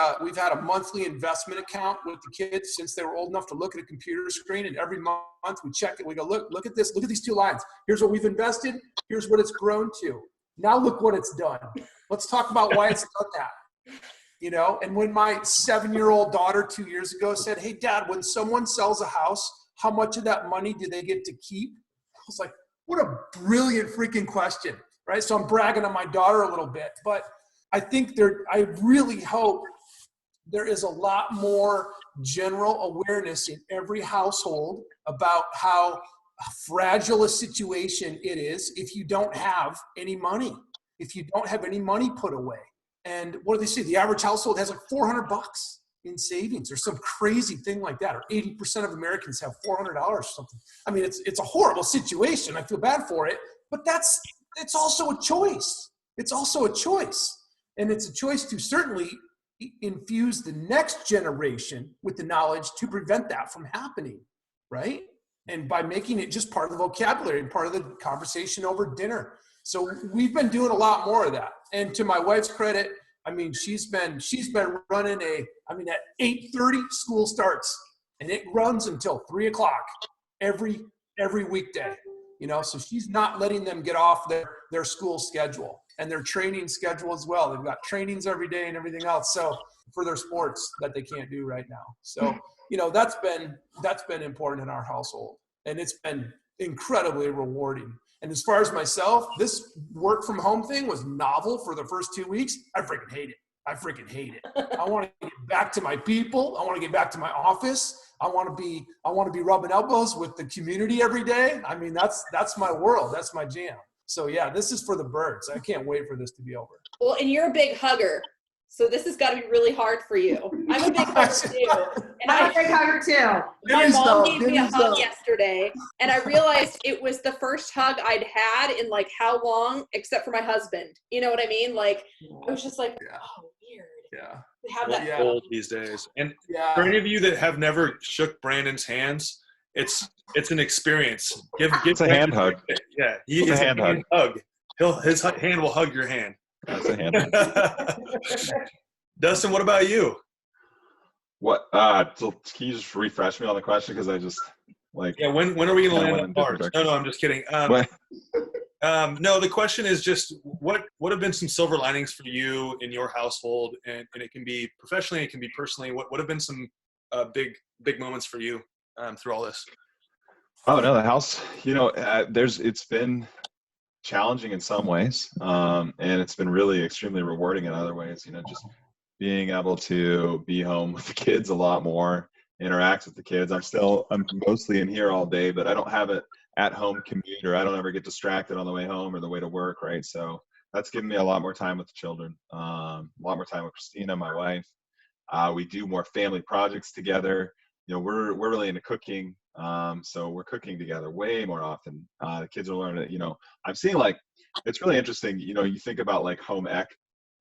a monthly investment account with the kids since they were old enough to look at a computer screen, and every month we check it. We go, look at this. Look at these 2 lines. Here's what we've invested. Here's what it's grown to. Now look what it's done. Let's talk about why it's done that. And when my 7-year-old daughter 2 years ago said, hey, Dad, when someone sells a house, how much of that money do they get to keep? I was like, what a brilliant freaking question, right? So I'm bragging on my daughter a little bit, but I think I really hope there is a lot more general awareness in every household about how fragile a situation it is if you don't have any money, if you don't have any money put away. And what do they say? The average household has like $400 in savings or some crazy thing like that, or 80% of Americans have $400 or something. I mean, it's a horrible situation. I feel bad for it, but it's also a choice. It's also a choice. And it's a choice to certainly infuse the next generation with the knowledge to prevent that from happening, right? And by making it just part of the vocabulary and part of the conversation over dinner. So we've been doing a lot more of that. And to my wife's credit, I mean, she's been running at 8:30 school starts, and it runs until 3 o'clock every weekday. so she's not letting them get off their school schedule and their training schedule as well. They've got trainings every day and everything else. So for their sports that they can't do right now. So, that's been important in our household, and it's been incredibly rewarding. And as far as myself, this work from home thing was novel for the first 2 weeks. I freaking hate it. I want to get back to my people. I want to get back to my office. I want to be rubbing elbows with the community every day. I mean, that's my world. That's my jam. So yeah, this is for the birds. I can't wait for this to be over. Well, and you're a big hugger, so this has got to be really hard for you. I'm a big hugger too. And I'm a big hugger too. My mom gave me a hug yesterday, and I realized it was the first hug I'd had in like how long, except for my husband. You know what I mean? Like, I was just like, oh, weird. Yeah. Have that old these days. And for any of you that have never shook Brandon's hands, it's an experience. Give it's a hand hug. Yeah, it's a hand hug. His hand will hug your hand. That's a hand hug. Dustin, what about you? What? So can you just refresh me on the question, because I just Yeah, when are we going to land on Mars? No, I'm just kidding. No, the question is just what have been some silver linings for you in your household, and it can be professionally, it can be personally. What have been some big moments for you through all this? Oh no, the house. It's been challenging in some ways, and it's been really extremely rewarding in other ways. Just being able to be home with the kids a lot more, interact with the kids. I'm mostly in here all day, but I don't have it at home commute, or I don't ever get distracted on the way home or the way to work, right? So that's given me a lot more time with the children, a lot more time with Christina, my wife. We do more family projects together. We're really into cooking, so we're cooking together way more often. The kids are learning. I'm seeing, like, it's really interesting. You think about like home ec,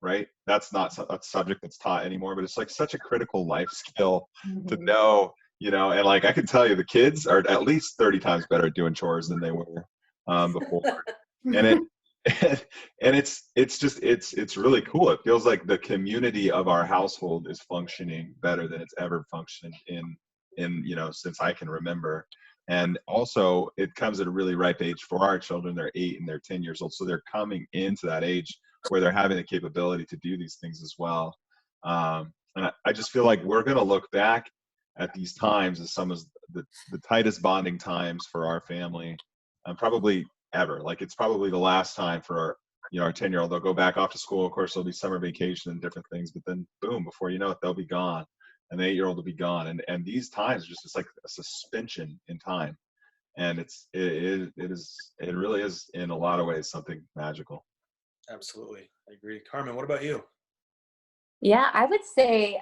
right? That's not a subject that's taught anymore, but it's like such a critical life skill to know. And like I can tell you, the kids are at least 30 times better at doing chores than they were before, and it's really cool. It feels like the community of our household is functioning better than it's ever functioned in since I can remember. And also, it comes at a really ripe age for our children. They're 8 and they're 10 years old, so they're coming into that age where they're having the capability to do these things as well. And I just feel like we're going to look back at these times as some of the tightest bonding times for our family, probably ever. Like, it's probably the last time for our 10-year-old. They'll go back off to school. Of course, there'll be summer vacation and different things, but then boom, before you know it, they'll be gone, and the 8-year-old will be gone. And these times are just like a suspension in time, and it really is in a lot of ways something magical. Absolutely, I agree. Carmen, what about you? Yeah, I would say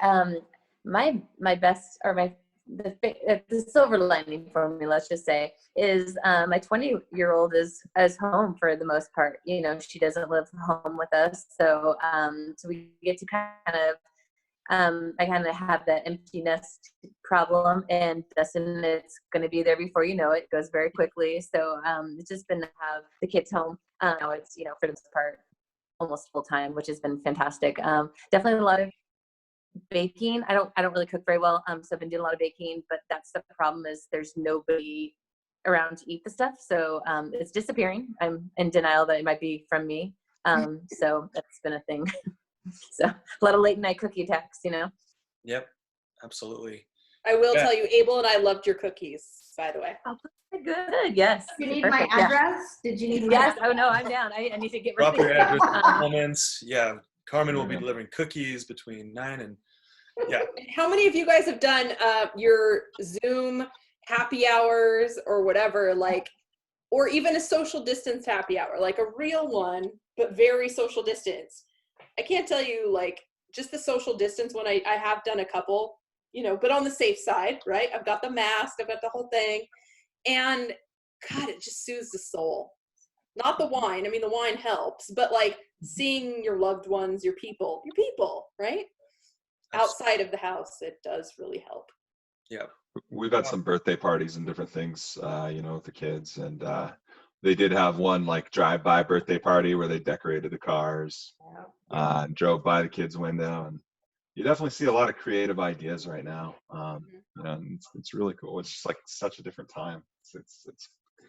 my best, or the silver lining for me, let's just say, is my 20-year-old is home for the most part. She doesn't live home with us, so we get to I kind of have that empty nest problem, and Dustin, it's going to be there before you know it. It goes very quickly. So it's just been to have the kids home. Now it's for the most part almost full time, which has been fantastic. Definitely a lot of baking. I don't really cook very well, so I've been doing a lot of baking, but that's the problem, is there's nobody around to eat the stuff, so it's disappearing. I'm in denial that it might be from me, so that's been a thing. So a lot of late night cookie attacks. Yep, absolutely. I will tell you, Abel and I loved your cookies, by the way. Oh, good. Yes. You need my address? Did you need my Yes. address? Oh no, I'm down. I need to get Drop your address in the down. comments. Yeah, Carmen will be delivering cookies between 9 and How many of you guys have done your Zoom happy hours or whatever, or even a social distance happy hour, like a real one, but very social distance? I can't tell you, just the social distance one. I have done a couple, but on the safe side, right? I've got the mask, I've got the whole thing. And God, it just soothes the soul. Not the wine. I mean, the wine helps, but seeing your loved ones, your people, right? Outside of the house, it does really help. Yeah. We've had some birthday parties and different things, with the kids, and they did have one drive-by birthday party where they decorated the cars, and drove by the kids' window, and you definitely see a lot of creative ideas right now. And it's really cool. It's just such a different time. It's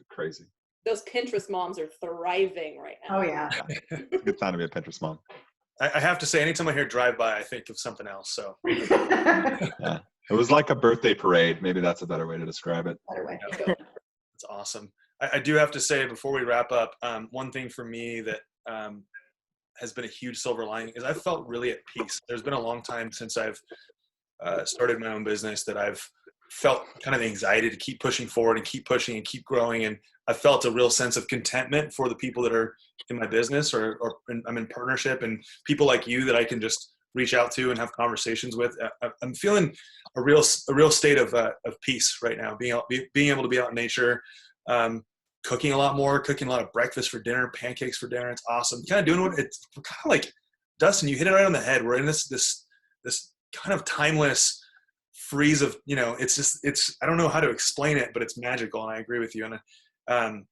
crazy. those Pinterest moms are thriving right now. Oh yeah. It's a good time to be a Pinterest mom. I have to say, anytime I hear drive-by, I think of something else. So Yeah. It was like a birthday parade. Maybe that's a better way to describe it. Better way. it's awesome. I do have to say, before we wrap up, one thing for me that has been a huge silver lining is I've felt really at peace. There's been a long time since I've started my own business that I've felt kind of anxiety to keep pushing forward and keep pushing and keep growing. And I felt a real sense of contentment for the people that are in my business or I'm in partnership, and people like you that I can just reach out to and have conversations with. I'm feeling a real state of peace right now, being able to be out in nature, cooking a lot more, cooking a lot of breakfast for dinner, pancakes for dinner. It's awesome. Kind of doing what it's kind of like, Dustin, you hit it right on the head. We're in this kind of timeless freeze of, it's I don't know how to explain it, but it's magical. And I agree with you. And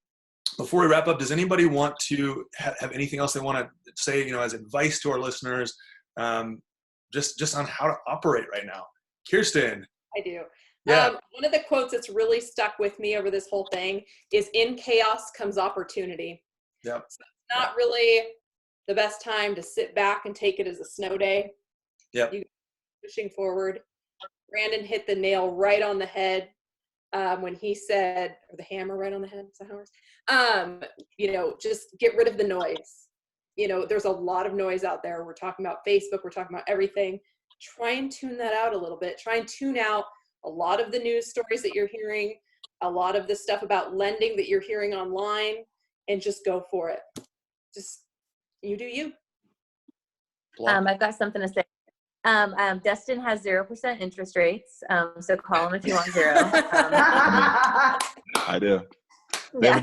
before we wrap up, does anybody want to have anything else they want to say, as advice to our listeners, just on how to operate right now? Kirstin. I do. Yeah. One of the quotes that's really stuck with me over this whole thing is, in chaos comes opportunity. Yep. So it's not really the best time to sit back and take it as a snow day. Yep. You pushing forward. Brandon hit the nail right on the head when he said, or the hammer right on the head, is that how it was? Just get rid of the noise. There's a lot of noise out there. We're talking about Facebook, we're talking about everything. Try and tune that out a little bit. Try and tune out a lot of the news stories that you're hearing, a lot of the stuff about lending that you're hearing online, and just go for it. Just, you do you. I've got something to say. Dustin has 0% interest rates, so call him if you want 0. I do. Yeah.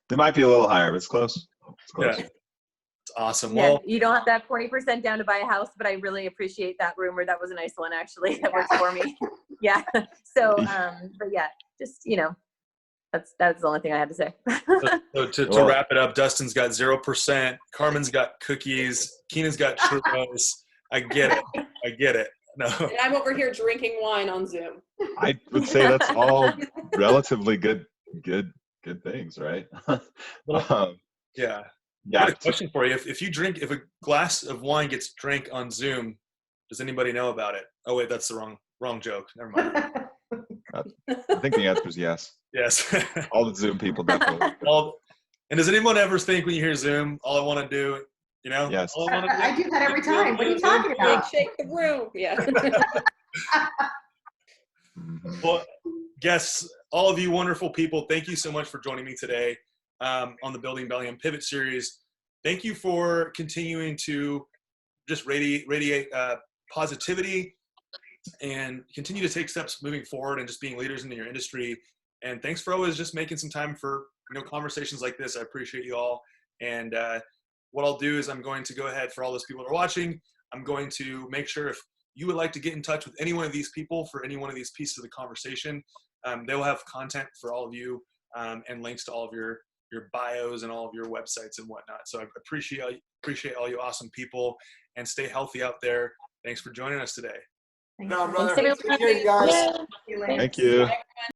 They might be a little higher, but it's close. It's close. Yeah. It's awesome. Yeah, Well, you don't have to have 20% down to buy a house, but I really appreciate that rumor. That was a nice one, actually. That works for me. Yeah. So, but yeah, just, that's the only thing I had to say. so to wrap it up, Dustin's got 0%. Carmen's got cookies. Keenan's got churros. I get it. No. And I'm over here drinking wine on Zoom. I would say that's all relatively good things, right? Yeah. Yeah. I got a question for you. If a glass of wine gets drank on Zoom, does anybody know about it? Oh wait, that's the wrong joke. Never mind. I think the answer is yes. Yes. All the Zoom people definitely. And does anyone ever think when you hear Zoom, all I want to do, Yes. all I want to do, I do that every time. What are you talking about? Shake the room. Yeah. Mhm. Well, guests, all of you wonderful people, thank you so much for joining me today on the Building Bellingham Pivot series. Thank you for continuing to just radiate positivity and continue to take steps moving forward and just being leaders in your industry. And thanks for always just making some time for conversations like this. I appreciate you all. And what I'll do is I'm going to go ahead, for all those people that are watching, I'm going to make sure if you would like to get in touch with any one of these people for any one of these pieces of the conversation, they will have content for all of you and links to all of your bios and all of your websites and whatnot. So I appreciate all you awesome people, and stay healthy out there. Thanks for joining us today. Thanks. No, brother. Thanks, everyone. Take care, you guys. See you later. Thank you. Bye, everyone.